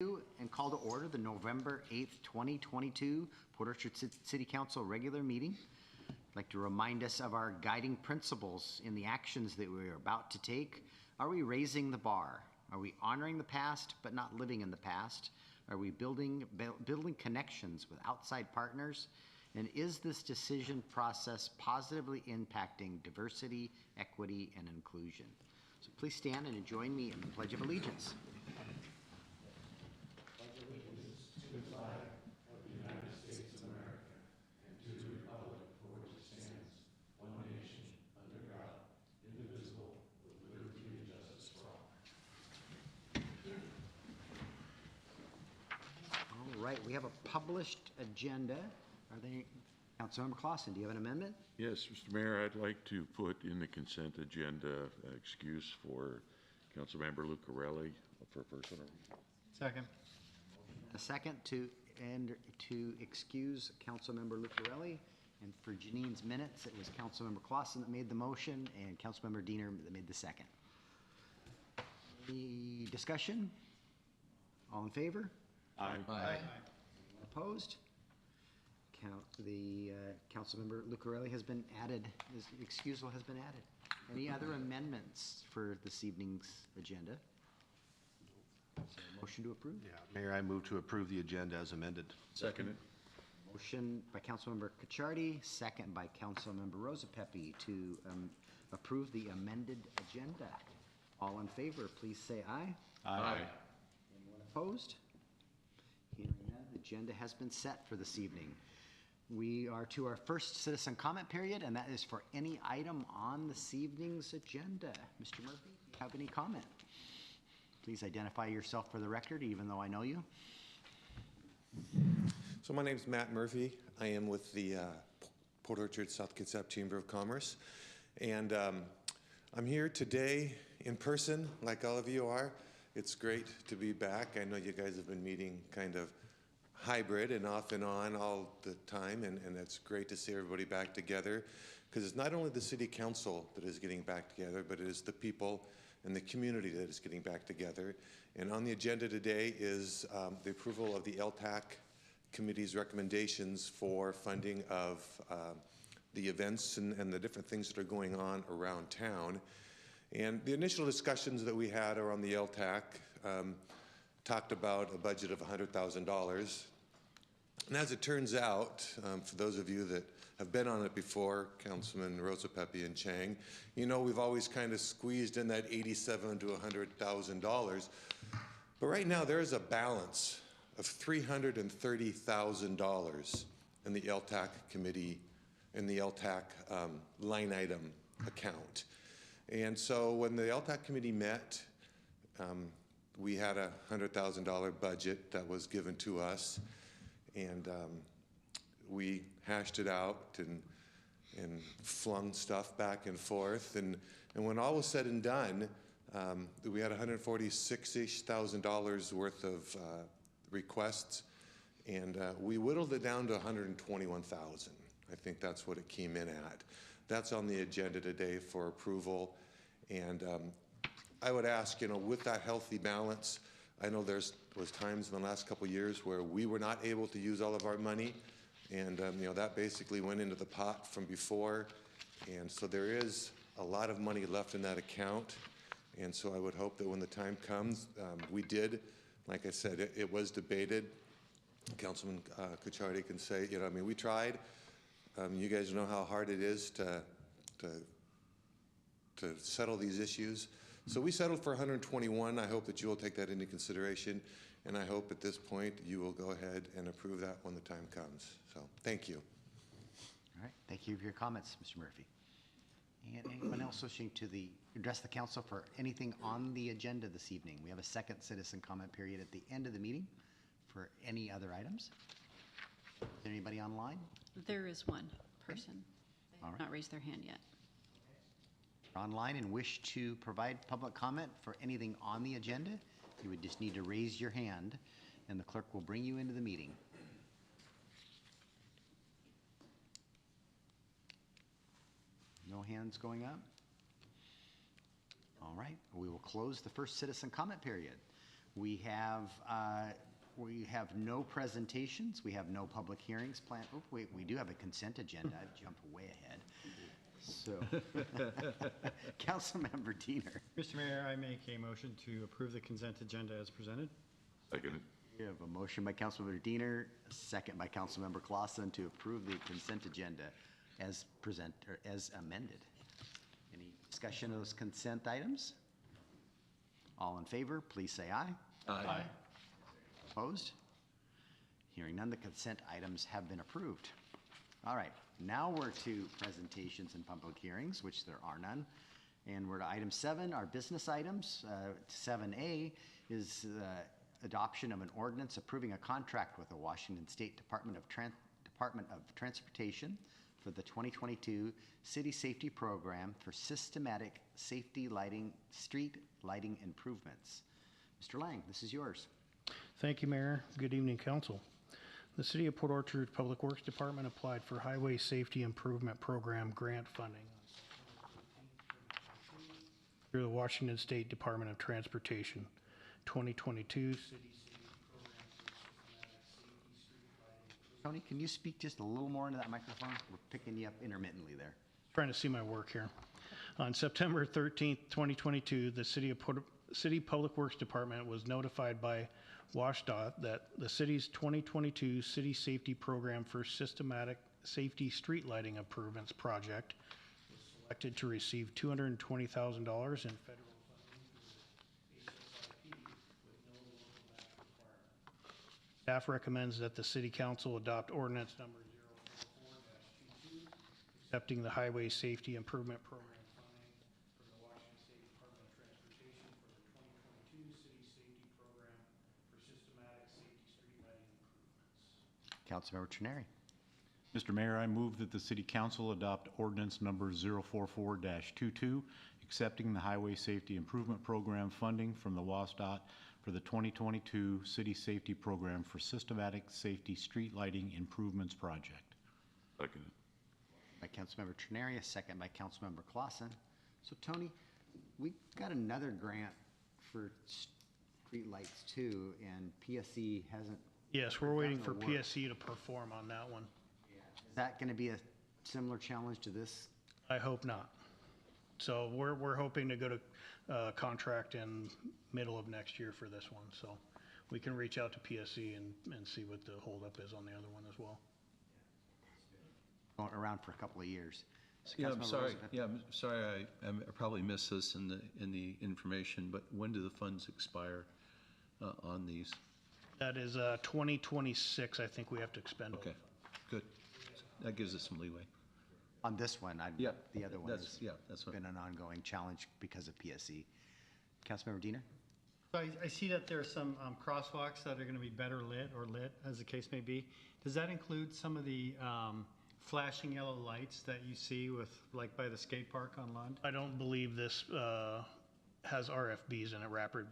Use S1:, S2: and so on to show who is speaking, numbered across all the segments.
S1: And call to order the November 8th, 2022 Port Orchard City Council regular meeting. I'd like to remind us of our guiding principles in the actions that we are about to take. Are we raising the bar? Are we honoring the past but not living in the past? Are we building connections with outside partners? And is this decision process positively impacting diversity, equity, and inclusion? So please stand and join me in the Pledge of Allegiance. Right, we have a published agenda. Are they, Councilmember Clausen, do you have an amendment?
S2: Yes, Mr. Mayor, I'd like to put in the consent agenda an excuse for Councilmember Lucarelli for personal reasons.
S3: Second.
S1: A second to excuse Councilmember Lucarelli, and for Janine's minutes, it was Councilmember Clausen that made the motion and Councilmember Diener that made the second. Any discussion? All in favor?
S2: Aye.
S3: Aye.
S1: Opposed? Councilmember Lucarelli has been added, his excusal has been added. Any other amendments for this evening's agenda? Motion to approve?
S4: Yeah, Mayor, I move to approve the agenda as amended.
S2: Seconded.
S1: Motion by Councilmember Cacciardi, second by Councilmember Rosapepe to approve the amended agenda. All in favor, please say aye.
S2: Aye.
S1: Anyone opposed? Hearing none, the agenda has been set for this evening. We are to our first citizen comment period, and that is for any item on this evening's agenda. Mr. Murphy, do you have any comment? Please identify yourself for the record, even though I know you.
S5: So my name is Matt Murphy. I am with the Port Orchard South Kitsap Chamber of Commerce. And I'm here today in person, like all of you are. It's great to be back. I know you guys have been meeting kind of hybrid and off and on all the time, and it's great to see everybody back together, because it's not only the City Council that is getting back together, but it is the people and the community that is getting back together. And on the agenda today is the approval of the LTAC Committee's recommendations for funding of the events and the different things that are going on around town. And the initial discussions that we had around the LTAC talked about a budget of $100,000. And as it turns out, for those of you that have been on it before, Councilman Rosapepe and Chang, you know we've always kind of squeezed in that $87,000 to $100,000. But right now there is a balance of $330,000 in the LTAC committee, in the LTAC line item account. And so when the LTAC committee met, we had a $100,000 budget that was given to us, and we hashed it out and flung stuff back and forth. And when all was said and done, we had $146,000 worth of requests, and we whittled it down to $121,000. I think that's what it came in at. That's on the agenda today for approval. And I would ask, you know, with that healthy balance, I know was times in the last couple of years where we were not able to use all of our money, and you know, that basically went into the pot from before. And so there is a lot of money left in that account. And so I would hope that when the time comes, we did, like I said, it was debated. Councilman Cacciardi can say, you know, I mean, we tried. You guys know how hard it is to settle these issues. So we settled for 121. I hope that you will take that into consideration, and I hope at this point you will go ahead and approve that when the time comes. So thank you.
S1: All right, thank you for your comments, Mr. Murphy. And anyone else wishing to address the council for anything on the agenda this evening? We have a second citizen comment period at the end of the meeting for any other items. Is there anybody online?
S6: There is one person. They have
S1: All right.
S6: not raised their hand yet.
S1: Online and wish to provide public comment for anything on the agenda, you would just need to raise your hand and the clerk will bring you into the meeting. No hands going up? All right, we will close the first citizen comment period. We have no presentations, we have no public hearings planned. Oh, wait, we do have a consent agenda. I've jumped way ahead. So, Councilmember Diener.
S3: Mr. Mayor, I make a motion to approve the consent agenda as presented.
S2: Second.
S1: We have a motion by Councilmember Diener, a second by Councilmember Clausen to approve the consent agenda as as amended. Any discussion of those consent items? All in favor, please say aye.
S3: Aye.
S1: Opposed? Hearing none, the consent items have been approved. All right, now we're to presentations and public hearings, which there are none. And we're to item 7, our business items. 7A is adoption of an ordinance approving a contract with the Washington State Department of Transportation for the 2022 City Safety Program for systematic safety lighting, street lighting improvements. Mr. Lang, this is yours.
S7: Thank you, Mayor. Good evening, Council. The City of Port Orchard Public Works Department applied for Highway Safety Improvement Program grant funding through the Washington State Department of Transportation 2022 City Safety Program for systematic safety street lighting.
S1: Tony, can you speak just a little more into that microphone? We're picking you up intermittently there.
S7: Trying to see my work here. On September 13th, 2022, the City Public Works Department was notified by WashDOT that the city's 2022 City Safety Program for Systematic Safety Street Lighting Improvements project was selected to receive $220,000 in federal funding through the HSIP with no local match requirement. Staff recommends that the City Council adopt ordinance number 044-22, accepting the Highway Safety Improvement Program funding from the Washington State Department of Transportation for the 2022 City Safety Program for systematic safety street lighting improvements.
S1: Councilmember Trenary.
S8: Mr. Mayor, I move that the City Council adopt ordinance number 044-22, accepting the Highway Safety Improvement Program funding from the WSDOT for the 2022 City Safety Program for Systematic Safety Street Lighting Improvements Project.
S2: Second.
S1: By Councilmember Trenary, a second by Councilmember Clausen. So Tony, we got another grant for street lights too, and PSC hasn't.
S7: Yes, we're waiting
S1: done
S7: for
S1: the work.
S7: PSC to perform on that one.
S1: Is that going to be a similar challenge to this?
S7: I hope not. So we're hoping to go to contract in middle of next year for this one. So we can reach out to PSC and see what the holdup is on the other one as well.
S1: Going around for a couple of years. So
S9: Yeah, I'm
S1: Councilmember
S9: sorry.
S1: Roosevelt.
S9: Yeah, I'm sorry. I probably missed this in the information, but when do the funds expire on these?
S7: That is 2026, I think we have to expend. all
S9: Okay,
S7: the
S9: good. That gives us some leeway.
S1: On this one,
S9: Yeah,
S1: the other one
S9: that's-
S1: has
S9: yeah, that's what-
S1: been an ongoing challenge because of PSC. Councilmember Diener?
S3: So I see that there are some crosswalks that are going to be better lit or lit, as the case may be. Does that include some of the flashing yellow lights that you see with, like by the skate park on Lund?
S7: I don't believe this has RFBs in it, rapid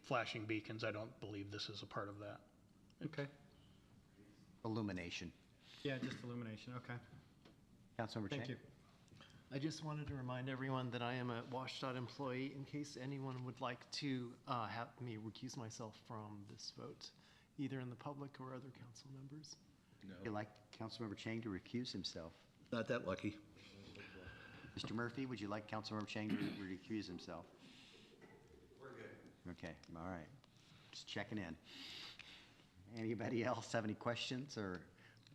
S7: flashing beacons. I don't believe this is a part of that.
S3: Okay.
S1: Illumination.
S3: Yeah, just illumination. Okay.
S1: Councilmember Chang?
S3: Thank you.
S10: I just wanted to remind everyone that I am a WashDOT employee in case anyone would like to have me recuse myself from this vote, either in the public or other council members.
S1: You'd like Councilmember Chang to recuse himself?
S9: Not that lucky.
S1: Mr. Murphy, would you like Councilmember Chang to recuse himself? We're good. Okay, all right. Just checking in. Anybody else have any questions or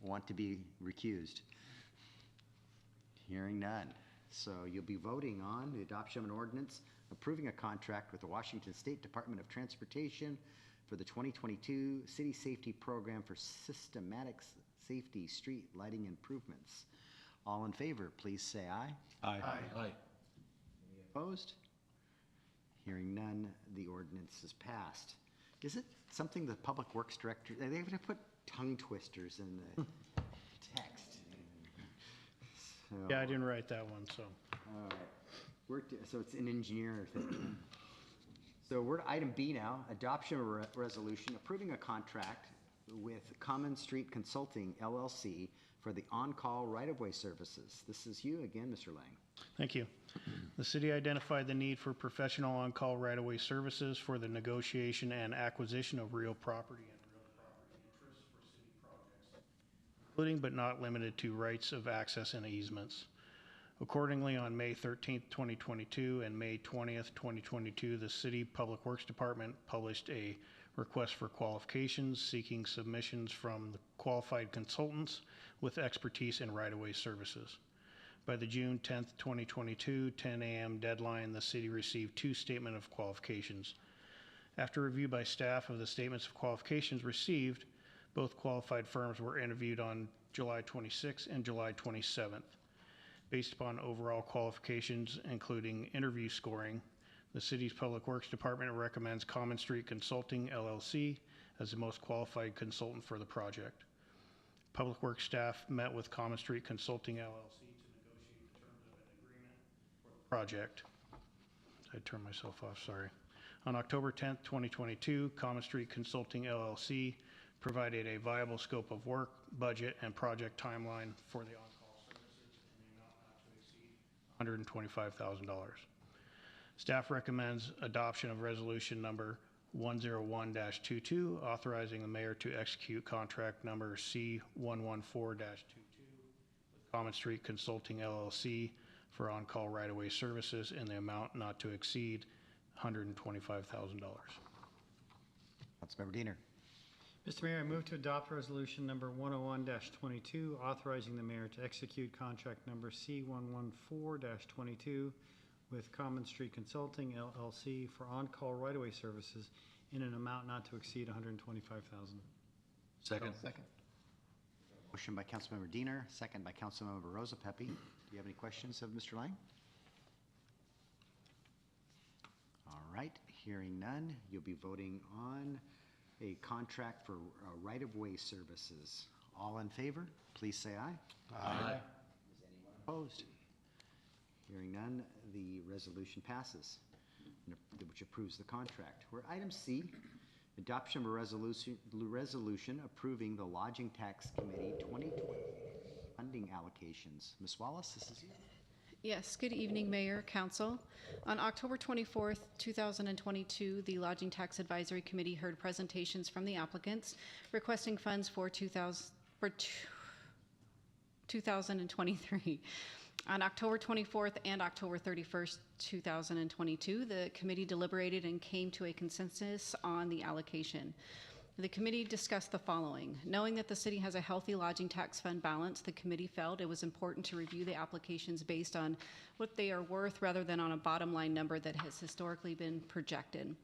S1: want to be recused? Hearing none. So you'll be voting on the adoption of an ordinance approving a contract with the Washington State Department of Transportation for the 2022 City Safety Program for Systematic Safety Street Lighting Improvements. All in favor, please say aye.
S8: Aye.
S9: Aye.
S1: Opposed? Hearing none, the ordinance is passed. Is it something the Public Works Director, they have to put tongue twisters in the text? So,
S7: Yeah, I didn't write that one, so.
S1: all right. So it's an engineer thing. So we're to item B now, adoption of a resolution approving a contract with Common Street Consulting LLC for the on-call right-of-way services. This is you again, Mr. Lang.
S7: Thank you. The city identified the need for professional on-call right-of-way services for the negotiation and acquisition of real property and real property interests for city projects, including but not limited to rights of access and easements. Accordingly, on May 13th, 2022 and May 20th, 2022, the City Public Works Department published a request for qualifications seeking submissions from the qualified consultants with expertise in right-of-way services. By the June 10th, 2022, 10 a.m. deadline, the city received 2 statements of qualifications. After review by staff of the statements of qualifications received, both qualified firms were interviewed on July 26th and July 27th. Based upon overall qualifications, including interview scoring, the city's Public Works Department recommends Common Street Consulting, LLC, as the most qualified consultant for the project. Public Works staff met with Common Street Consulting, LLC, project. I turned myself off, sorry. On October 10th, 2022, Common Street Consulting LLC provided a viable scope of work, budget, and project timeline for the on-call services in the amount not to exceed $125,000. Staff recommends adoption of resolution number 101-22, authorizing the mayor to execute contract number C114-22 with Common Street Consulting LLC for on-call right-of-way services in the amount not to exceed $125,000.
S1: Councilmember Diener.
S3: Mr. Mayor, I move to adopt resolution number 101-22, authorizing the mayor to execute contract number C114-22 with Common Street Consulting LLC for on-call right-of-way services in an amount not to exceed $125,000.
S9: Second.
S1: Motion by Councilmember Diener, second by Councilmember Rosa Pepe. Do you have any questions of Mr. Lang? All right, hearing none, you'll be voting on a contract for right-of-way services. All in favor, please say aye.
S9: Aye.
S1: Is anyone opposed? Hearing none, the resolution passes, which approves the contract. We're item C, adoption of a resolution approving the Lodging Tax Committee 2020 funding allocations. Ms. Wallace, this is you.
S6: Yes, good evening, Mayor, Council. On October 24th, 2022, the Lodging Tax Advisory Committee heard presentations from the applicants requesting funds for 2023. On October 24th and October 31st, 2022, the committee deliberated and came to a consensus on the allocation. The committee discussed the following. Knowing that the city has a healthy lodging tax fund balance, the committee felt it was important to review the applications based on what they are worth rather than on a bottom line number that has historically been projected.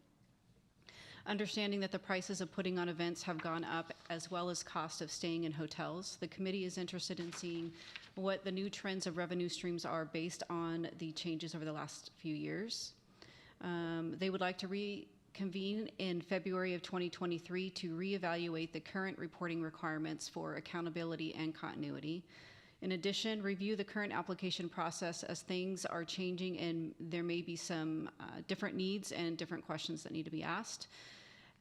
S6: Understanding that the prices of putting on events have gone up as well as cost of staying in hotels, the committee is interested in seeing what the new trends of revenue streams are based on the changes over the last few years. They would like to reconvene in February of 2023 to reevaluate the current reporting requirements for accountability and continuity. In addition, review the current application process as things are changing and there may be some different needs and different questions that need to be asked.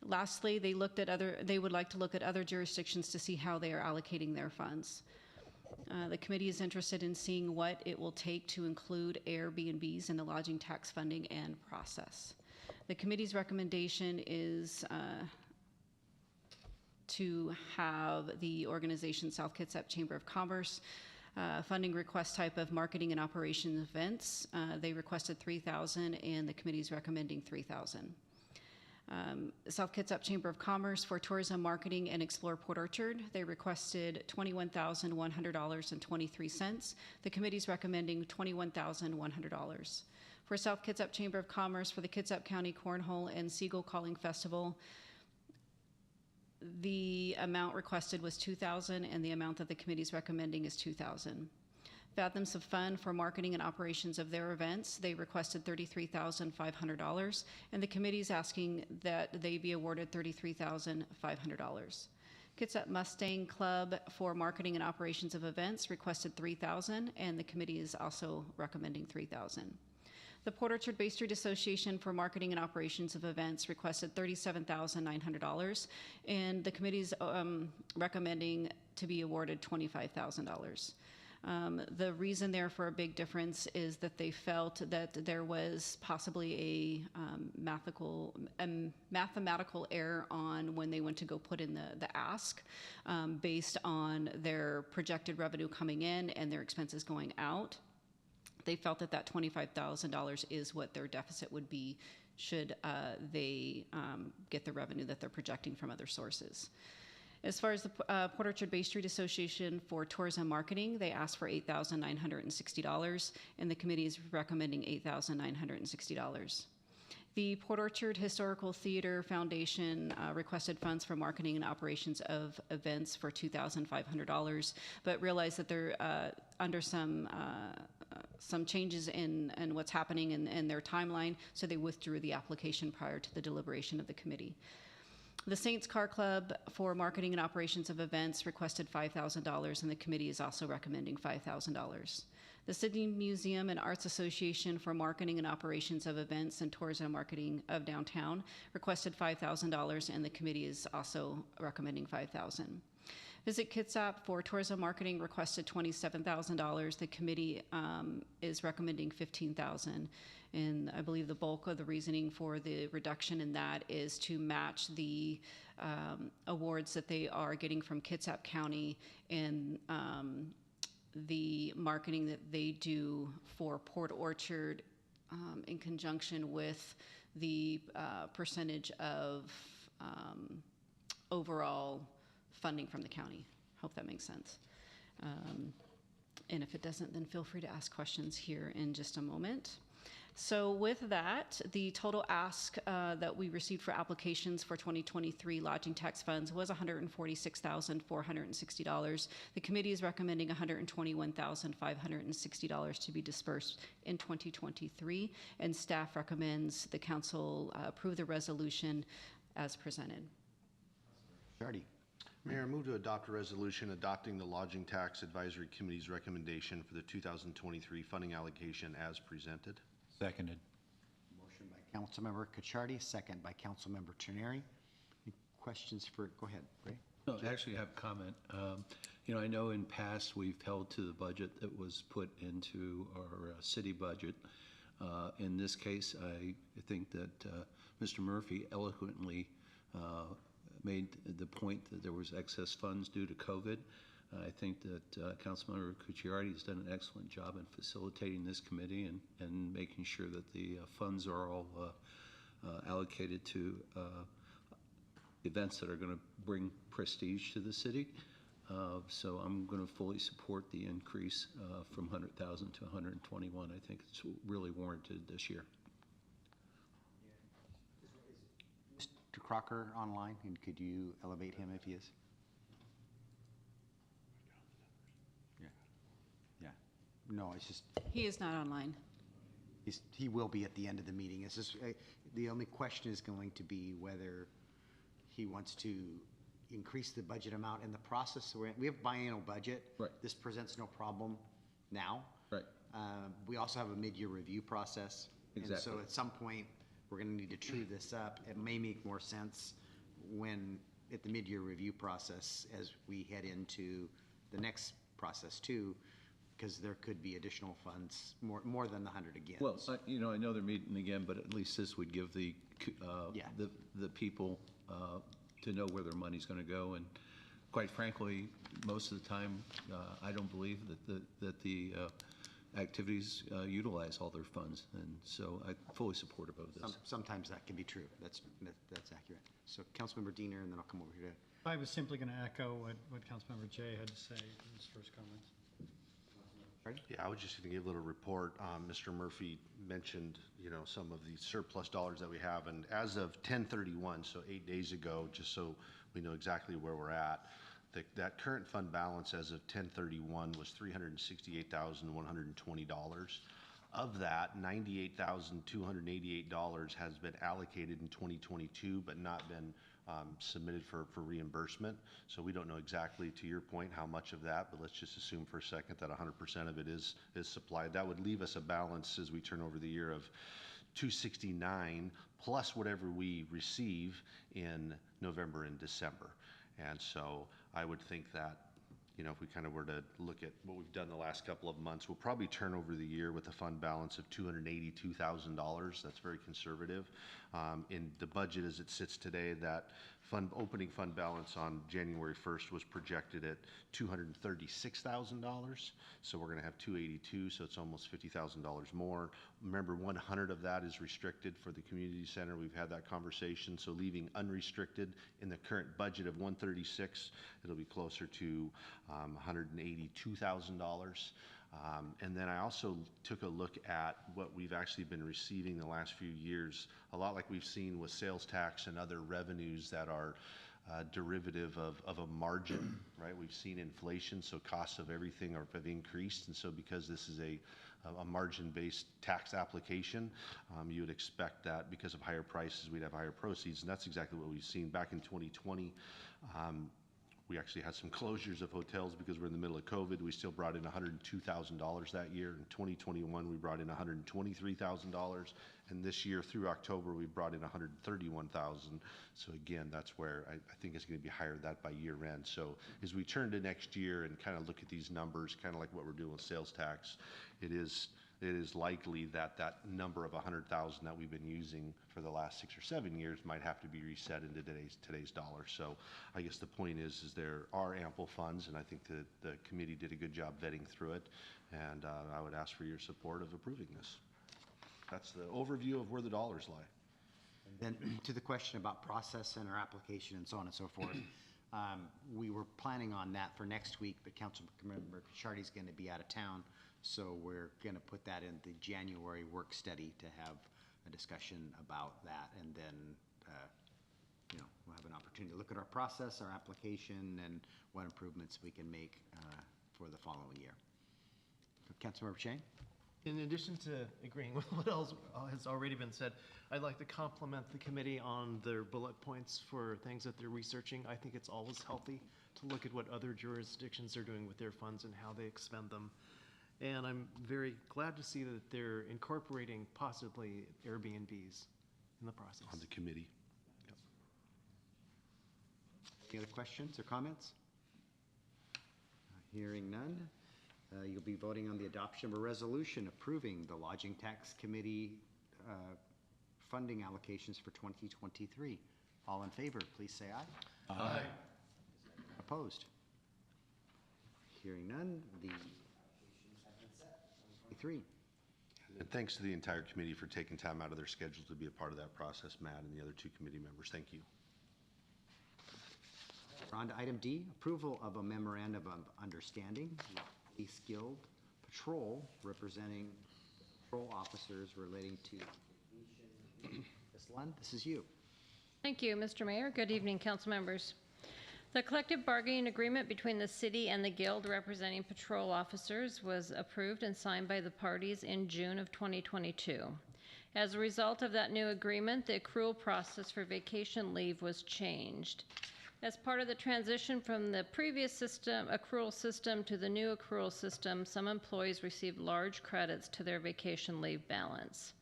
S6: Lastly, they would like to look at other jurisdictions to see how they are allocating their funds. The committee is interested in seeing what it will take to include Airbnbs in the lodging tax funding and process. The committee's recommendation is to have the organization South Kitsap Chamber of Commerce funding request type of marketing and operations events. They requested $3,000 and the committee is recommending $3,000. South Kitsap Chamber of Commerce for tourism marketing and explore Port Orchard. They requested $21,100.23. The committee's recommending $21,100. For South Kitsap Chamber of Commerce for the Kitsap County Cornhole and Seagull Calling Festival, the amount requested was $2,000 and the amount that the committee is recommending is $2,000. Fathoms of Fun for marketing and operations of their events, they requested $33,500 and the committee is asking that they be awarded $33,500. Kitsap Mustang Club for marketing and operations of events requested $3,000 and the committee is also recommending $3,000. The Port Orchard Bay Street Association for marketing and operations of events requested $37,900 and the committee is recommending to be awarded $25,000. The reason there for a big difference is that they felt that there was possibly a mathematical error on when they went to go put in the ask, based on their projected revenue coming in and their expenses going out. They felt that that $25,000 is what their deficit would be should they get the revenue that they're projecting from other sources. As far as the Port Orchard Bay Street Association for Tourism Marketing, they asked for $8,960, and the committee is recommending $8,960. The Port Orchard Historical Theater Foundation requested funds for marketing and operations of events for $2,500, but realized that they're under some changes in what's happening in their timeline, so they withdrew the application prior to the deliberation of the committee. The Saints Car Club for marketing and operations of events requested $5,000, and the committee is also recommending $5,000. The Sydney Museum and Arts Association for marketing and operations of events and tourism marketing of downtown requested $5,000, and the committee is also recommending $5,000. Visit Kitsap for tourism marketing requested $27,000. The committee is recommending $15,000. And I believe the bulk of the reasoning for the reduction in that is to match the awards that they are getting from Kitsap County and the marketing that they do for Port Orchard in conjunction with the percentage of overall funding from the county. Hope that makes sense. And if it doesn't, then feel free to ask questions here in just a moment. So with that, the total ask that we received for applications for 2023 lodging tax funds was $146,460. The committee is recommending $121,560 to be dispersed in 2023, and staff recommends the council approve the resolution as presented.
S1: Shardy.
S4: Mayor, I move to adopt a resolution adopting the Lodging Tax Advisory Committee's recommendation for the 2023 funding allocation as presented.
S8: Seconded.
S1: Motion by Councilmember Cacciardi, second by Councilmember Trenary. Any questions for, go ahead, Ray.
S9: No, actually, I have a comment. I know in past we've held to the budget that was put into our city budget. In this case, I think that Mr. Murphy eloquently made the point that there was excess funds due to COVID. I think that Councilmember Cucciardi has done an excellent job in facilitating this committee and making sure that the funds are all allocated to events that are going to bring prestige to the city. So I'm going to fully support the increase from 100,000 to 121. I think it's really warranted this year.
S1: Mr. Crocker online, and could you elevate him if he is? No, it's just,
S6: He is not online.
S1: he will be at the end of the meeting. It's just, the only question is going to be whether he wants to increase the budget amount in the process. We have biennial budget.
S9: Right.
S1: This presents no problem now.
S9: Right.
S1: We also have a mid-year review process.
S9: Exactly.
S1: And so at some point, we're going to need to true this up. It may make more sense when, at the mid-year review process, as we head into the next process too, because there could be additional funds, more than the 100 again.
S9: Well, I know they're meeting again, but at least this would give the people to know where their money's going to go. And quite frankly, most of the time, I don't believe that the activities utilize all their funds, and so I'm fully supportive of this.
S1: Sometimes that can be true. That's accurate. So Councilmember Diener, and then I'll come over here to.
S3: I was simply going to echo what Councilmember Jay had to say in his first comments.
S4: Yeah, I was just going to give a little report. Mr. Murphy mentioned, some of the surplus dollars that we have, and as of 10/31, so 8 days ago, just so we know exactly where we're at, that current fund balance as of 10/31 was $368,120. Of that, $98,288 has been allocated in 2022, but not been submitted for reimbursement. So we don't know exactly, to your point, how much of that, but let's just assume for a second that 100% of it is supplied. That would leave us a balance as we turn over the year of $269 plus whatever we receive in November and December. And so I would think that you know, if we kind of were to look at what we've done the last couple of months, we'll probably turn over the year with a fund balance of $282,000. That's very conservative. In the budget as it sits today, that opening fund balance on January 1st was projected at $236,000. So we're going to have 282, so it's almost $50,000 more. Remember, 100 of that is restricted for the community center. We've had that conversation. So leaving unrestricted in the current budget of 136, it'll be closer to $182,000. And then I also took a look at what we've actually been receiving the last few years, a lot like we've seen with sales tax and other revenues that are derivative of a margin, right? We've seen inflation, so costs of everything have increased. And so because this is a margin-based tax application, you would expect that because of higher prices, we'd have higher proceeds. And that's exactly what we've seen back in 2020. We actually had some closures of hotels because we're in the middle of COVID. We still brought in $102,000 that year. In 2021, we brought in $123,000. And this year through October, we brought in $131,000. So again, that's where I think it's going to be higher that by year end. So as we turn to next year and kind of look at these numbers, kind of like what we're doing with sales tax, it is likely that that number of 100,000 that we've been using for the last 6 or 7 years might have to be reset into today's dollars. So I guess the point is there are ample funds, and I think the committee did a good job vetting through it, and I would ask for your support of approving this. That's the overview of where the dollars lie.
S1: Then to the question about process and our application and so on and so forth, we were planning on that for next week, but Councilmember Kichardi's going to be out of town, so we're going to put that in the January work study to have a discussion about that, and then you know, we'll have an opportunity to look at our process, our application, and what improvements we can make for the following year. Councilmember Chang?
S10: In addition to agreeing with what else has already been said, I'd like to compliment the committee on their bullet points for things that they're researching. I think it's always healthy to look at what other jurisdictions are doing with their funds and how they expend them. And I'm very glad to see that they're incorporating possibly Airbnbs in the process.
S4: On the committee. Yep.
S1: Any other questions or comments? Hearing none. You'll be voting on the adoption of a resolution approving the Lodging Tax Committee funding allocations for 2023. All in favor, please say aye.
S9: Aye.
S1: Opposed? Hearing none, the allocations have been set. 2023.
S4: And thanks to the entire committee for taking time out of their schedule to be a part of that process, Matt and the other two committee members. Thank you.
S1: We're on to item D, approval of a memorandum of understanding, Police Guild Patrol representing patrol officers relating to Ms. Lund, this is you.
S11: Thank you, Mr. Mayor. Good evening, council members. The collective bargaining agreement between the city and the guild representing patrol officers was approved and signed by the parties in June of 2022. As a result of that new agreement, the accrual process for vacation leave was changed. As part of the transition from the previous accrual system to the new accrual system, some employees received large credits to their vacation leave balance.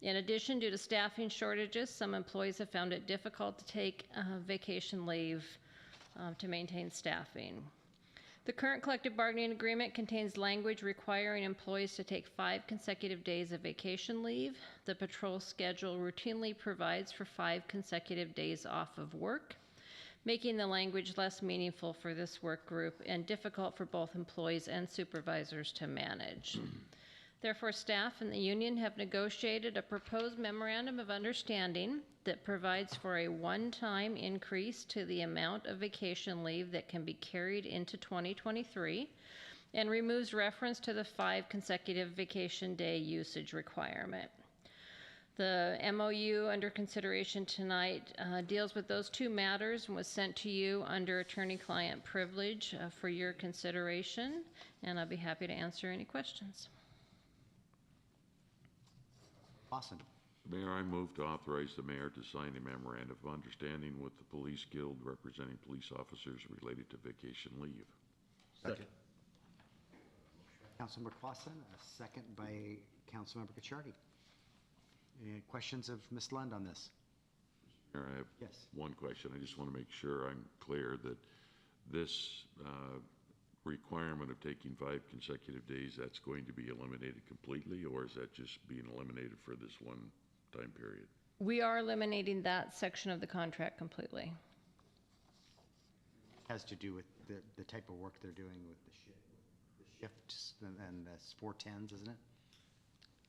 S11: In addition, due to staffing shortages, some employees have found it difficult to take vacation leave to maintain staffing. The current collective bargaining agreement contains language requiring employees to take 5 consecutive days of vacation leave. The patrol schedule routinely provides for 5 consecutive days off of work, making the language less meaningful for this work group and difficult for both employees and supervisors to manage. Therefore, staff and the union have negotiated a proposed memorandum of understanding that provides for a one-time increase to the amount of vacation leave that can be carried into 2023 and removes reference to the 5 consecutive vacation day usage requirement. The MOU under consideration tonight deals with those 2 matters and was sent to you under attorney-client privilege for your consideration, and I'll be happy to answer any questions.
S1: Awesome.
S2: Mayor, I move to authorize the mayor to sign a memorandum of understanding with the Police Guild representing police officers related to vacation leave.
S4: Second.
S1: Councilmember Clausen, a second by Councilmember Kichardi. Any questions of Ms. Lund on this?
S2: Mayor, I have
S1: Yes.
S2: one question. I just want to make sure I'm clear that this requirement of taking 5 consecutive days, that's going to be eliminated completely, or is that just being eliminated for this one time period?
S11: We are eliminating that section of the contract completely.
S1: Has to do with the type of work they're doing with the shifts and the 410s, isn't it?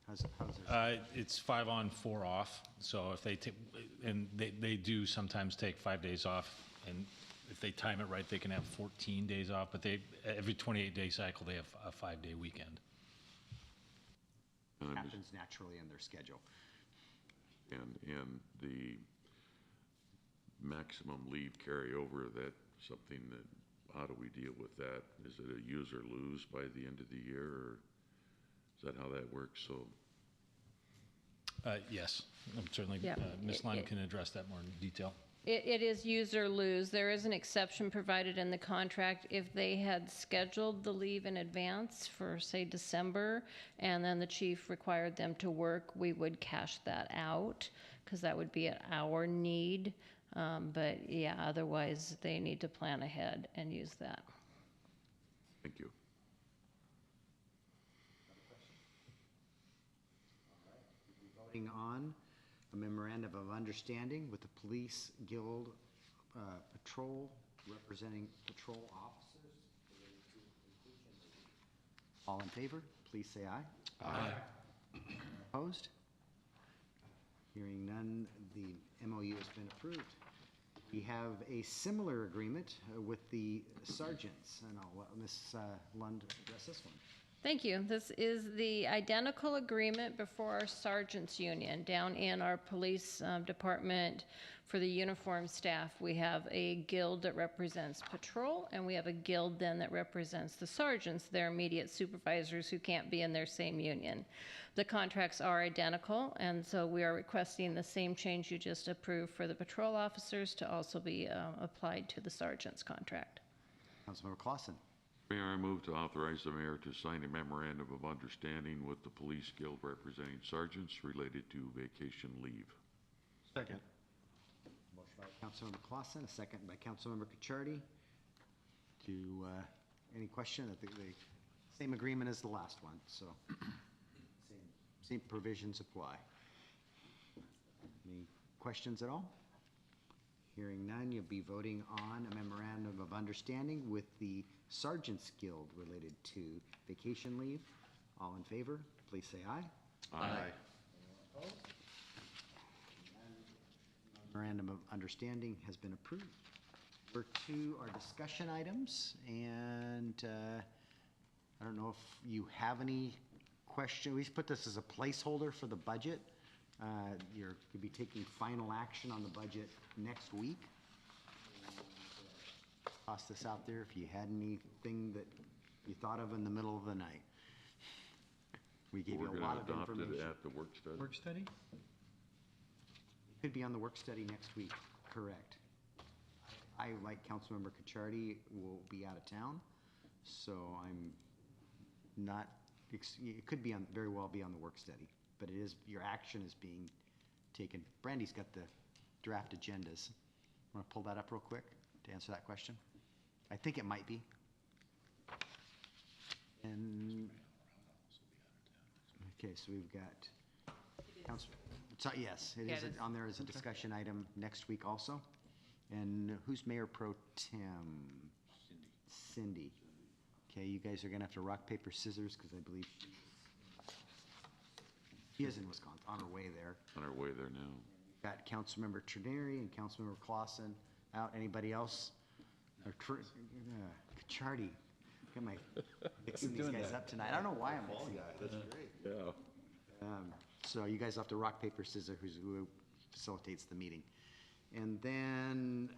S1: How's it?
S12: It's 5 on, 4 off. So if they take, and they do sometimes take 5 days off, and if they time it right, they can have 14 days off, but every 28-day cycle, they have a 5-day weekend.
S1: Happens naturally in their schedule.
S2: And the maximum leave carryover, that something that, how do we deal with that? Is it a use or lose by the end of the year, or is that how that works? So,
S12: Yes, certainly,
S11: Yeah.
S12: Ms. Lime can address that more in detail.
S11: It is use or lose. There is an exception provided in the contract if they had scheduled the leave in advance for, say, December, and then the chief required them to work, we would cash that out, because that would be at our need. But yeah, otherwise, they need to plan ahead and use that.
S2: thank you.
S1: Voting on a memorandum of understanding with the Police Guild Patrol representing patrol officers. All in favor, please say aye. Aye. Opposed? Hearing none, the MOU has been approved. We have a similar agreement with the sergeants, and I'll let Ms. Lund address this one.
S11: Thank you. This is the identical agreement before our sergeants union down in our police department. For the uniform staff, we have a guild that represents patrol, and we have a guild then that represents the sergeants, their immediate supervisors who can't be in their same union. The contracts are identical, and so we are requesting the same change you just approved for the patrol officers to also be applied to the sergeant's contract.
S1: Councilmember Clausen.
S2: Mayor, I move to authorize the mayor to sign a memorandum of understanding with the Police Guild representing sergeants related to vacation leave.
S10: Second.
S1: Motion by Councilmember Clausen, a second by Councilmember Cacciardi. To, any question? I think the same agreement as the last one, so same provisions apply. Any questions at all? Hearing none, you'll be voting on a memorandum of understanding with the Sergeants Guild related to vacation leave. All in favor, please say aye.
S4: Aye.
S1: Memorandum of understanding has been approved. Number 2 are discussion items, and I don't know if you have any question. We put this as a placeholder for the budget. You'll be taking final action on the budget next week. Toss this out there if you had anything that you thought of in the middle of the night. We gave
S2: We're
S1: you a
S2: going
S1: lot
S2: to
S1: of
S2: adopt it
S1: information.
S2: at the work study.
S3: Work study?
S1: Could be on the work study next week, correct. I, like Councilmember Cacciardi, will be out of town, so I'm not, it could be on, very well be on the work study, but it is, your action is being taken. Brandy's got the draft agendas. Want to pull that up real quick to answer that question? I think it might be. And, okay, so we've got, so yes, it is on there as a discussion item next week also. And who's Mayor Pro Tem? Cindy. Okay, you guys are gonna have to rock, paper, scissors, because I believe she is in Wisconsin, on her way there.
S2: On our way there now.
S1: Got Councilmember Trineri and Councilmember Clausen out. Anybody else? Or Cacciardi. Got my mixing these guys up tonight. I don't know why I'm mixing up.
S4: That's great.
S2: Yeah.
S1: So you guys have to rock, paper, scissors, who facilitates the meeting. And then,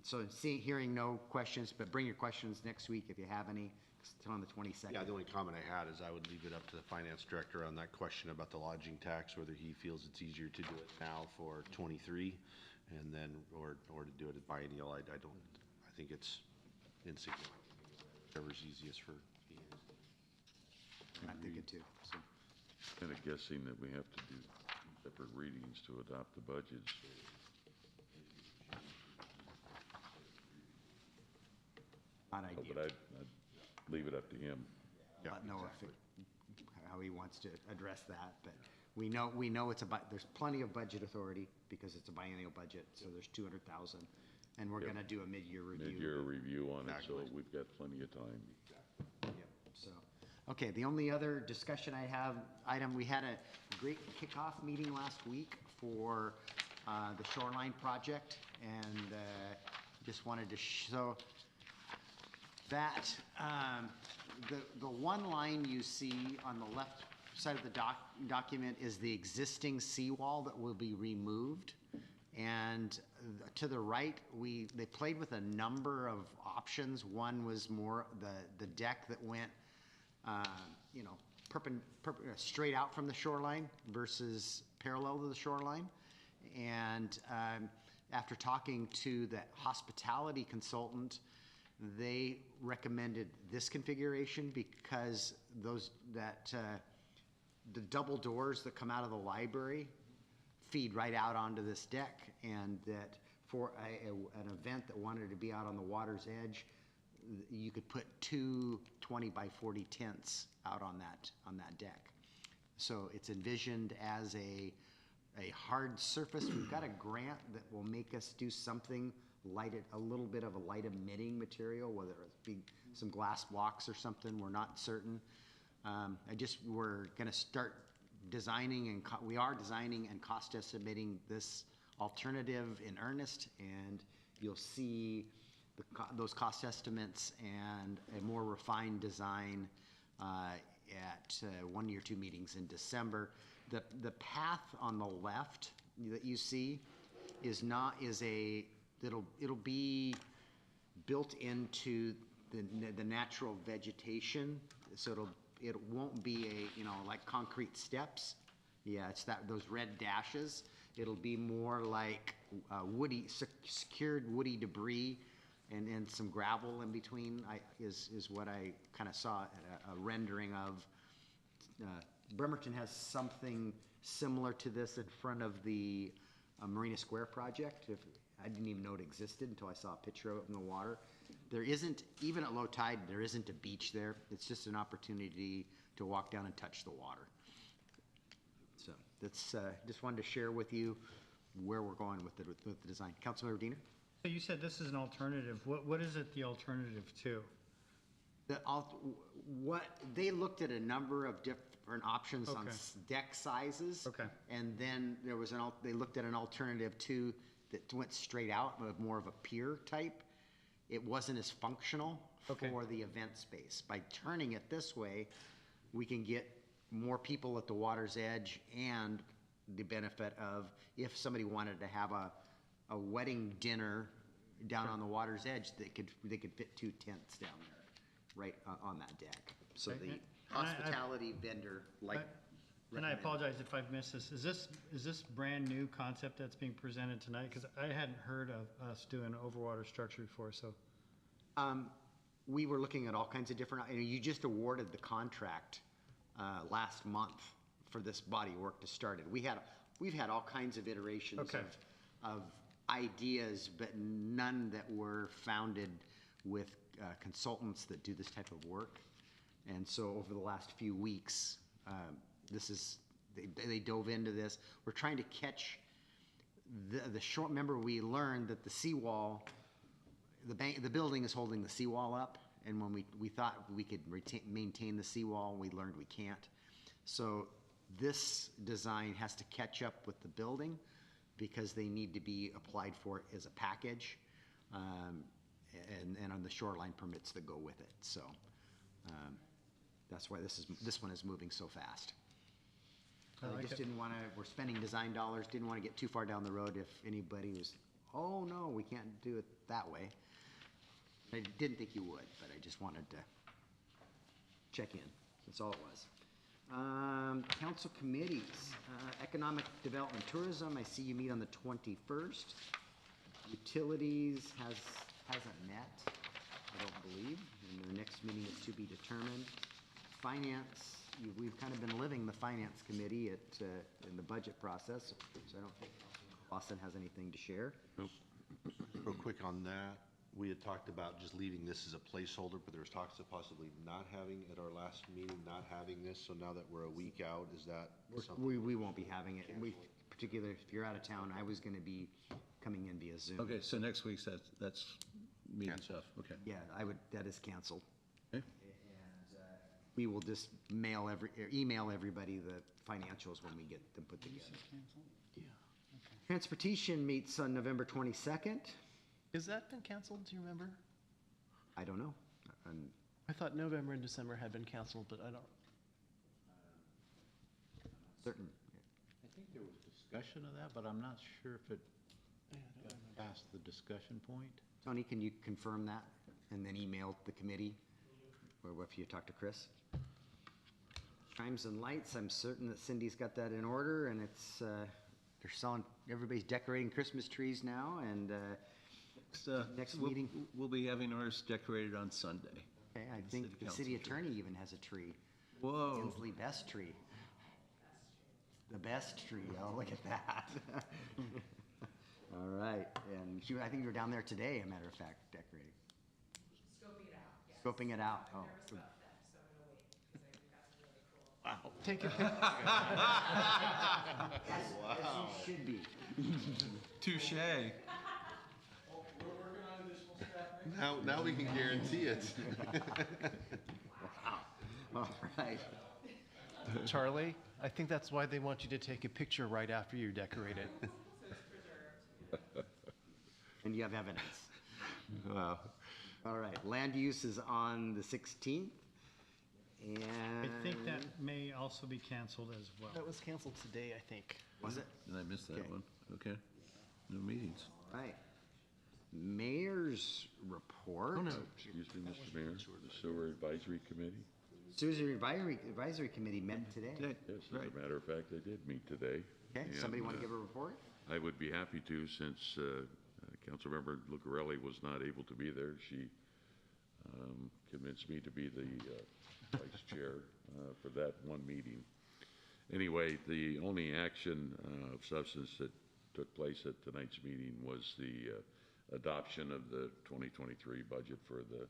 S1: so hearing no questions, but bring your questions next week if you have any, till on the 22nd.
S4: Yeah, the only comment I had is I would leave it up to the finance director on that question about the lodging tax, whether he feels it's easier to do it now for '23 and then, or to do it at biennial. I think it's insignificant. Whatever's easiest for he.
S1: I'm thinking too, so.
S2: Kind of guessing that we have to do separate readings to adopt the budgets.
S1: Not
S2: But
S1: ideal.
S2: leave it up to him.
S4: Yeah,
S1: Not know if how he wants to address that, but we know it's there's plenty of budget authority because it's a biennial budget, so there's 200,000. And we're
S2: Yep.
S1: gonna do a mid-year review.
S2: Mid-year review on it, so
S4: Exactly.
S2: we've got plenty of time.
S1: Yep, so, okay, the only other discussion I have, we had a great kickoff meeting last week for the shoreline project, and just wanted to show that the one line you see on the left side of the document is the existing seawall that will be removed. And to the right, they played with a number of options. One was more the deck that went, straight out from the shoreline versus parallel to the shoreline. And after talking to the hospitality consultant, they recommended this configuration because the double doors that come out of the library feed right out onto this deck, and that for an event that wanted to be out on the water's edge, you could put two 20 by 40 tents out on that deck. So it's envisioned as a hard surface. We've got a grant that will make us do something a little bit of a light emitting material, whether it be some glass blocks or something, we're not certain. We're gonna start designing and we are designing and cost estimating this alternative in earnest, and you'll see those cost estimates and a more refined design at one or two meetings in December. The path on the left that you see it'll be built into the natural vegetation, so it won't be like concrete steps. Yeah, it's those red dashes. It'll be more like secured woody debris and some gravel in between. Is what I kind of saw a rendering of. Bremerton has something similar to this in front of the Marina Square project. I didn't even know it existed until I saw a picture of it in the water. There isn't, even at low tide, there isn't a beach there. It's just an opportunity to walk down and touch the water. So that's, just wanted to share with you where we're going with the design. Councilmember Diener?
S3: So you said this is an alternative. What is it the alternative to?
S1: They looked at a number of different options on
S3: Okay.
S1: deck sizes.
S3: Okay.
S1: And then there was they looked at an alternative too that went straight out, but more of a pier type. It wasn't as functional
S3: Okay.
S1: for the event space. By turning it this way, we can get more people at the water's edge, and the benefit of if somebody wanted to have a wedding dinner down on the water's edge, they could fit two tents down there, right on that deck. So
S3: Okay.
S1: the
S3: And I-
S1: hospitality vendor
S3: And I apologize if I've missed this. Is this brand new concept that's being presented tonight? Because I hadn't heard of us doing overwater structure before, so.
S1: We were looking at all kinds of different, you just awarded the contract last month for this body of work to start it. We've had all kinds of iterations
S3: Okay.
S1: of ideas, but none that were founded with consultants that do this type of work. And so over the last few weeks, they dove into this. We're trying to catch the short. Remember, we learned that the seawall, the building is holding the seawall up, and when we thought we could maintain the seawall, we learned we can't. So this design has to catch up with the building because they need to be applied for as a package, and on the shoreline permits that go with it. So that's why this one is moving so fast.
S3: I
S1: I
S3: like
S1: just
S3: it.
S1: didn't want to, we're spending design dollars, didn't want to get too far down the road if anybody was, oh, no, we can't do it that way. I didn't think you would, but I just wanted to check in. That's all it was. Council committees, Economic Development Tourism, I see you meet on the 21st. Utilities hasn't met, I don't believe, and their next meeting is to be determined. Finance, we've kind of been living the Finance Committee in the budget process, so I don't think Lawson has anything to share.
S4: Real quick on that, We had talked about just leaving this as a placeholder, but there was talks of possibly not having, at our last meeting, not having this. So now that we're a week out, is that something?
S1: We won't be having it. We, particularly if you're out of town, I was going to be coming in via Zoom.
S9: Okay, so next week's, that's meeting stuff, okay.
S1: Yeah, that is canceled.
S9: Okay.
S1: And we will just email everybody the financials when we get them put together. Transportation meets on November 22nd.
S10: Is that been canceled? Do you remember?
S1: I don't know.
S10: I thought November and December had been canceled, but I don't.
S1: Certain.
S8: I think there was discussion of that, but I'm not sure if it got past the discussion point.
S1: Tony, can you confirm that and then email the committee? Or if you talk to Chris? Chimes and lights, I'm certain that Cindy's got that in order, and it's, they're selling, everybody's decorating Christmas trees now, and next meeting.
S9: We'll be having ours decorated on Sunday.
S1: Okay, I think the city attorney even has a tree.
S9: Whoa.
S1: Inslee Best Tree. The best tree, oh, look at that. All right, and I think you were down there today, a matter of fact, decorating. Scoping it out, oh.
S10: Wow. Take a picture.
S1: As you should be.
S9: Touche.
S4: Now we can guarantee it.
S1: All right.
S10: Charlie, I think that's why they want you to take a picture right after you decorate it.
S1: And you have evidence.
S9: Wow.
S1: All right, land use is on the 16th. And.
S3: I think that may also be canceled as well.
S10: That was canceled today, I think.
S1: Was it?
S9: Did I miss that
S1: Okay.
S9: one? Okay. No meetings.
S1: Right. Mayor's report.
S10: Oh, no.
S2: Excuse me, Mr. Mayor, the Sewer Advisory Committee?
S1: Susan Advisory Committee met today.
S9: Okay.
S2: Yes, as
S9: Right.
S2: a matter of fact, they did meet today.
S1: Okay, somebody
S2: And,
S1: want to give a report?
S2: I would be happy to, since Councilmember Lucarelli was not able to be there. She convinced me to be the vice chair for that one meeting. Anyway, the only action of substance that took place at tonight's meeting was the adoption of the 2023 budget for the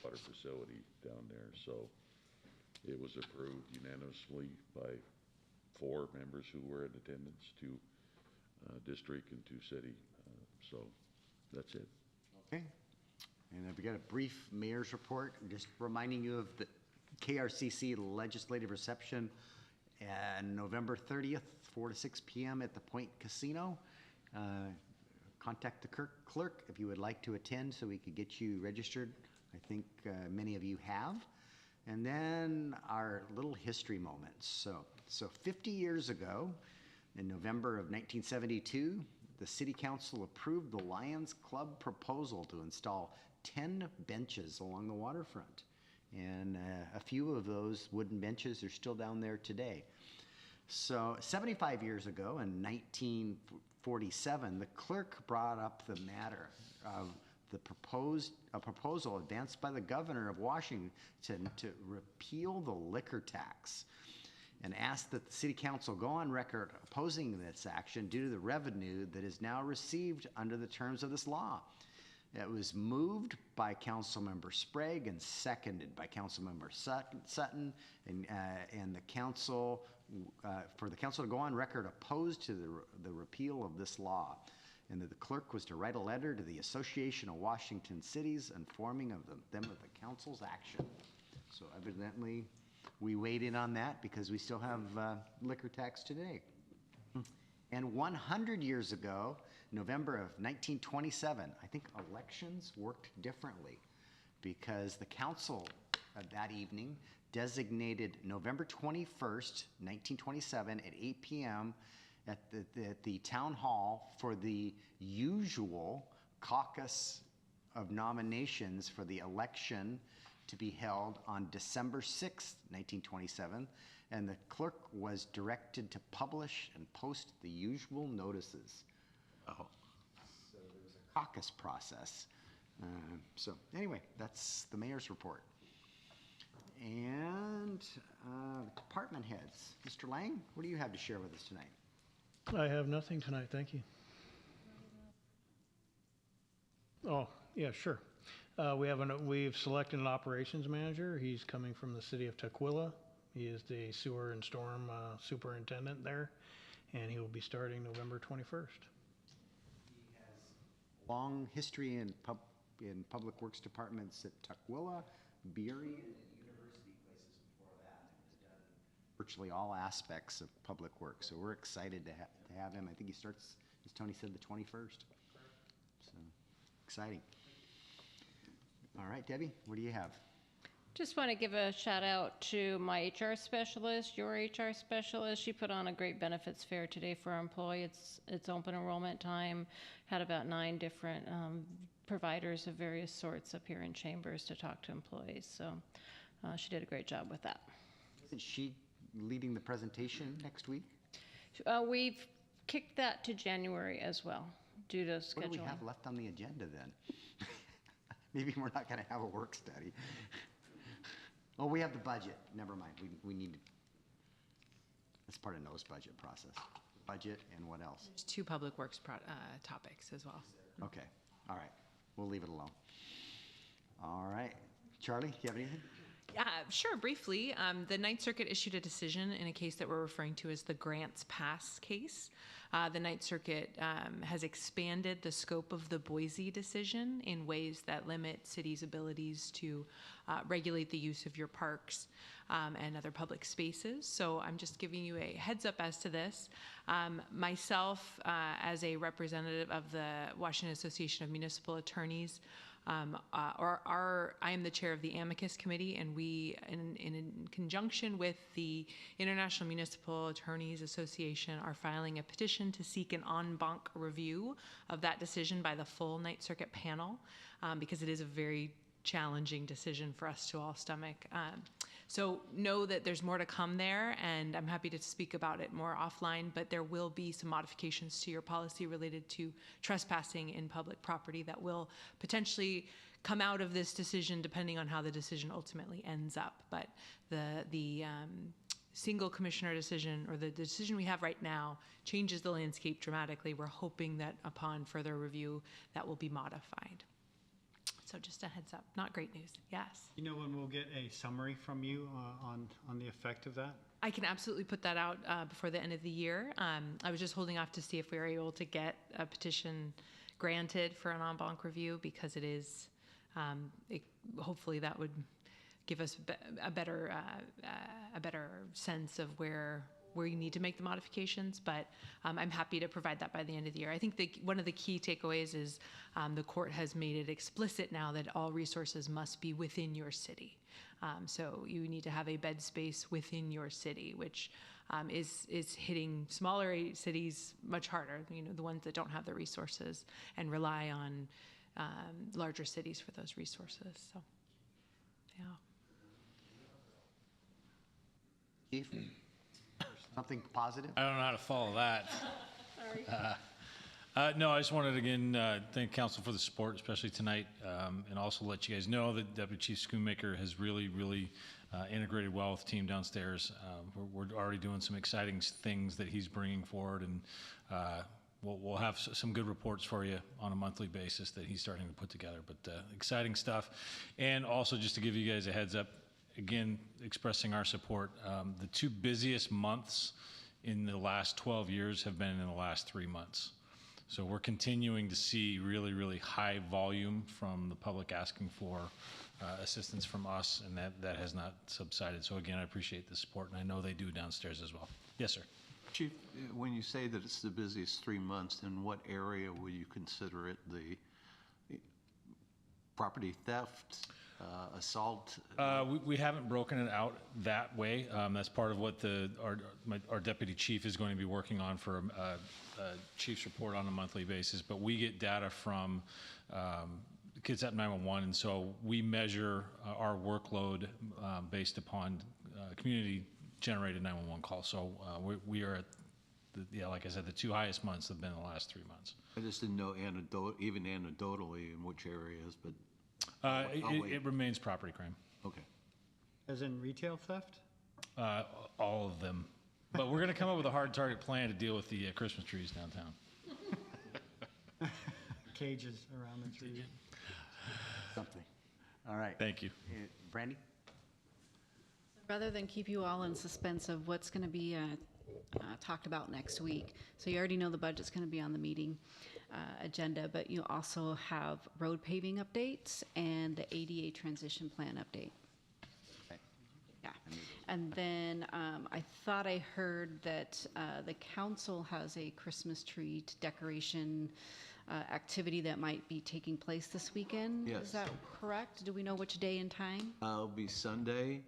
S2: water facility down there. So it was approved unanimously by 4 members who were in attendance, 2 district and 2 city. So that's it.
S1: Okay. And we got a brief mayor's report, just reminding you of the KRCC legislative reception on November 30th, 4 to 6 p.m. at the Point Casino. Contact the clerk if you would like to attend so we could get you registered. I think many of you have. And then our little history moments. So 50 years ago, in November of 1972, the City Council approved the Lions Club proposal to install 10 benches along the waterfront. And a few of those wooden benches are still down there today. So 75 years ago, in 1947, the clerk brought up the matter of the proposal advanced by the governor of Washington to repeal the liquor tax, and asked that the city council go on record opposing this action due to the revenue that is now received under the terms of this law. It was moved by Councilmember Sprague and seconded by Councilmember Sutton, and the council, for the council to go on record opposed to the repeal of this law, and that the clerk was to write a letter to the Association of Washington Cities informing of them of the council's action. So evidently, we weighed in on that because we still have liquor tax today. And 100 years ago, November of 1927, I think elections worked differently because the council that evening designated November 21st, 1927 at 8 p.m. at the town hall for the usual caucus of nominations for the election to be held on December 6th, 1927, and the clerk was directed to publish and post the usual notices.
S9: Oh.
S1: So there was a caucus process. So anyway, that's the mayor's report. And department heads. Mr. Lang, what do you have to share with us tonight?
S7: I have nothing tonight, thank you. Oh, yeah, sure. We've selected an operations manager. He's coming from the city of Tukwila. He is the sewer and storm superintendent there, and he will be starting November 21st.
S1: Long history in Public Works departments at Tukwila, Beery, and university places before that. He's done virtually all aspects of Public Works, so we're excited to have him. I think he starts, as Tony said, the 21st. So, exciting. All right, Debbie, what do you have?
S11: Just want to give a shout out to my HR specialist, your HR specialist. She put on a great benefits fair today for our employees. It's open enrollment time. Had about 9 different providers of various sorts up here in Chambers to talk to employees. So she did a great job with that.
S1: Isn't she leading the presentation next week?
S11: We've kicked that to January as well due to scheduling.
S1: What do we have left on the agenda then? Maybe we're not going to have a work study. Oh, we have the budget. Never mind. We need, that's part of Noah's budget process. Budget and what else?
S13: There's 2 public works topics as well.
S1: Okay. All right. We'll leave it alone. All right. Charlie, do you have anything?
S13: Sure, briefly. The Ninth Circuit issued a decision in a case that we're referring to as the Grants Pass case. The Ninth Circuit has expanded the scope of the Boise decision in ways that limit cities' abilities to regulate the use of your parks and other public spaces. So I'm just giving you a heads up as to this. Myself, as a representative of the Washington Association of Municipal Attorneys, I am the chair of the amicus committee, and we, in conjunction with the International Municipal Attorneys Association, are filing a petition to seek an en banc review of that decision by the full Ninth Circuit panel, because it is a very challenging decision for us to all stomach. So know that there's more to come there, and I'm happy to speak about it more offline, but there will be some modifications to your policy related to trespassing in public property that will potentially come out of this decision depending on how the decision ultimately ends up. But the single commissioner decision, or the decision we have right now, changes the landscape dramatically. We're hoping that upon further review that will be modified. So just a heads up, not great news, yes.
S3: You know when we'll get a summary from you on the effect of that?
S13: I can absolutely put that out before the end of the year. I was just holding off to see if we were able to get a petition granted for an en banc review, because it is, hopefully that would give us a better sense of where you need to make the modifications, but I'm happy to provide that by the end of the year. I think one of the key takeaways is the court has made it explicit now that all resources must be within your city. So you need to have a bed space within your city, which is hitting smaller cities much harder, you know, the ones that don't have the resources and rely on larger cities for those resources, so, yeah.
S1: Chief? Something positive?
S12: I don't know how to follow that. No, I just wanted to again thank council for the support, especially tonight, and also let you guys know that Deputy Chief Schoonmaker has really integrated well with the team downstairs. We're already doing some exciting things that he's bringing forward, and we'll have some good reports for you on a monthly basis that he's starting to put together. But exciting stuff, and also just to give you guys a heads up, again, expressing our support. The 2 busiest months in the last 12 years have been in the last 3 months. So we're continuing to see really high volume from the public asking for assistance from us, and that has not subsided. So again, I appreciate the support, and I know they do downstairs as well. Yes, sir.
S9: Chief, when you say that it's the busiest 3 months, in what area would you consider it? The property theft, assault?
S12: We haven't broken it out that way. That's part of what our deputy chief is going to be working on for a chief's report on a monthly basis. But we get data from Kitsap 911, and so we measure our workload based upon community-generated 911 calls. So we are at, like I said, the 2 highest months have been the last 3 months.
S9: I just didn't know even anecdotally in which areas, but
S12: it remains property crime.
S9: okay.
S3: As in retail theft?
S12: All of them. But we're going to come up with a hard target plan to deal with the Christmas trees downtown.
S3: cages around the tree.
S1: Something. All right.
S12: Thank you.
S1: Brandy?
S6: Rather than keep you all in suspense of what's going to be talked about next week, so you already know the budget's going to be on the meeting agenda, but you also have road paving updates and the ADA transition plan update.
S1: Okay.
S6: Yeah, and then I thought I heard that the council has a Christmas tree decoration activity that might be taking place this weekend.
S9: Yes.
S6: Is that correct? Do we know which day and time?
S9: It'll be Sunday.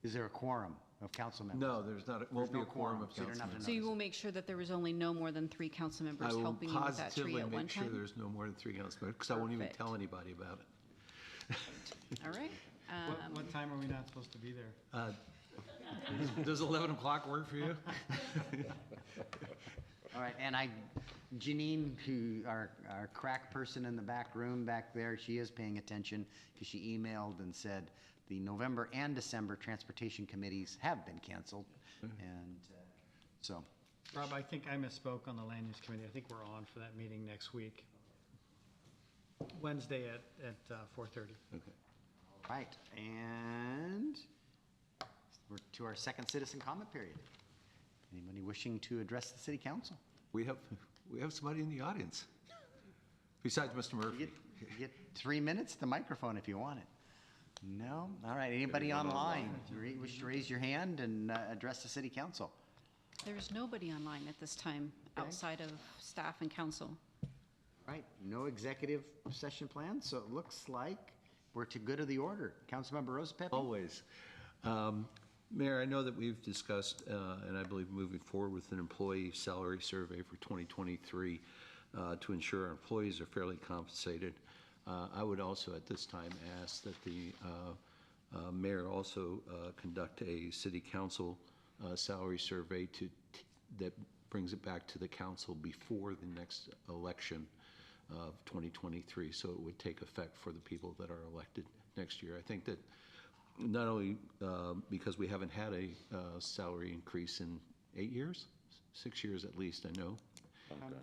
S1: Is there a quorum of council members?
S9: No, there's not, won't be
S1: no
S9: a quorum
S1: quorum,
S9: of
S1: so you don't
S9: council
S1: have to
S9: members.
S6: So you will make sure that there was only no more than 3 council
S9: I
S6: members
S9: will
S6: helping you with that tree
S9: positively
S6: at one
S9: make sure
S6: time?
S9: there's no more than 3 council members, because I won't even
S6: Perfect.
S9: tell anybody about it.
S6: All right.
S3: What time are we not supposed to be there?
S9: Does 11 o'clock work for you?
S1: All right, and Janine, who, our crack person in the back room back there, she is paying attention because she emailed and said the November and December transportation committees have been canceled. And so,
S3: Rob, I think I misspoke on the land use committee. I think we're on for that meeting next week. Wednesday at 4:30.
S9: Okay.
S1: all right, and we're to our second citizen comment period. Anybody wishing to address the city council?
S9: We have somebody in the audience, besides Mr. Murphy.
S1: You get 3 minutes at the microphone if you want it. No? All right, anybody online wish to raise your hand and address the city council?
S6: There's nobody online at this time outside of staff and council.
S1: All right, no executive session plan, so it looks like we're to good of the order. Councilmember Rosapepe?
S9: Always. Mayor, I know that we've discussed, and I believe moving forward with an employee salary survey for 2023 to ensure our employees are fairly compensated. I would also at this time ask that the mayor also conduct a city council salary survey that brings it back to the council before the next election of 2023, so it would take effect for the people that are elected next year. I think that not only because we haven't had a salary increase in 8 years, 6 years at least, I know.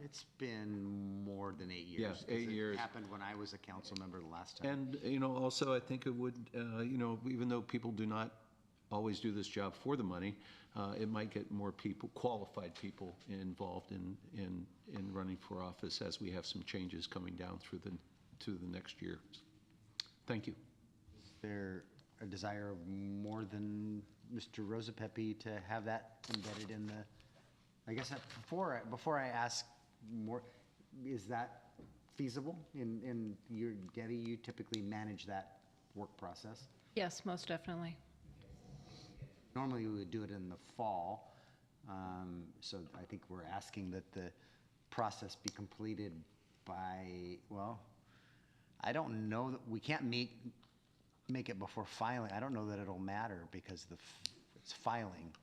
S1: It's been more than 8 years.
S9: Yes, 8 years.
S1: It happened when I was a council member the last time.
S9: And, you know, also I think it would, you know, even though people do not always do this job for the money, it might get more people, qualified people involved in running for office as we have some changes coming down through the next year. Thank you.
S1: Is there a desire of more than Mr. Rosapepe to have that embedded in the, I guess before I ask more, is that feasible? In your, Debbie, you typically manage that work process.
S11: Yes, most definitely.
S1: Normally, we would do it in the fall. So I think we're asking that the process be completed by, well, I don't know, that we can't make it before filing. I don't know that it'll matter because it's filing.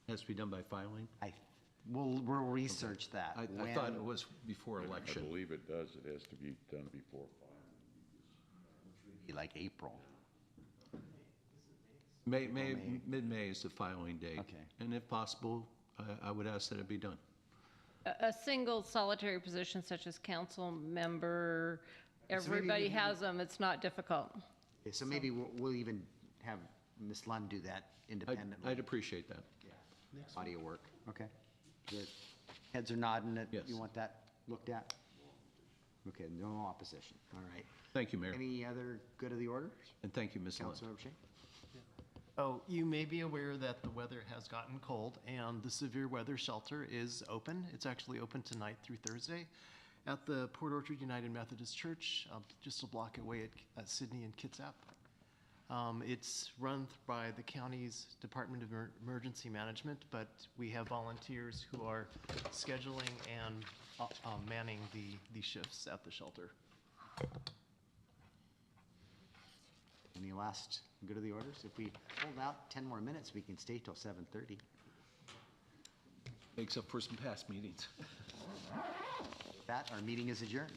S9: Has to be done by filing?
S1: We'll research that.
S9: I thought it was before election.
S2: I believe it does. It has to be done before filing.
S1: Like April.
S9: Mid-May is the filing date.
S1: Okay.
S9: And if possible, I would ask that it be done.
S11: A single solitary position such as council member, everybody has them, it's not difficult.
S1: Okay, so maybe we'll even have Ms. Lund do that independently.
S9: I'd appreciate that.
S1: Yeah. Audio work, okay. Good. Heads are nodding that
S9: Yes.
S1: you want that looked at? Okay, no opposition, all right.
S9: Thank you, Mayor.
S1: Any other good of the orders?
S9: And thank you, Ms. Lund.
S1: Councilor O'Shea?
S10: Oh, you may be aware that the weather has gotten cold and the severe weather shelter is open. It's actually open tonight through Thursday at the Port Orchard United Methodist Church, just a block away at Sydney and Kitsap. It's run by the county's Department of Emergency Management, but we have volunteers who are scheduling and manning the shifts at the shelter.
S1: Any last good of the orders? If we hold out 10 more minutes, we can stay till 7:30.
S9: Makes up for some past meetings.
S1: With that, our meeting is adjourned.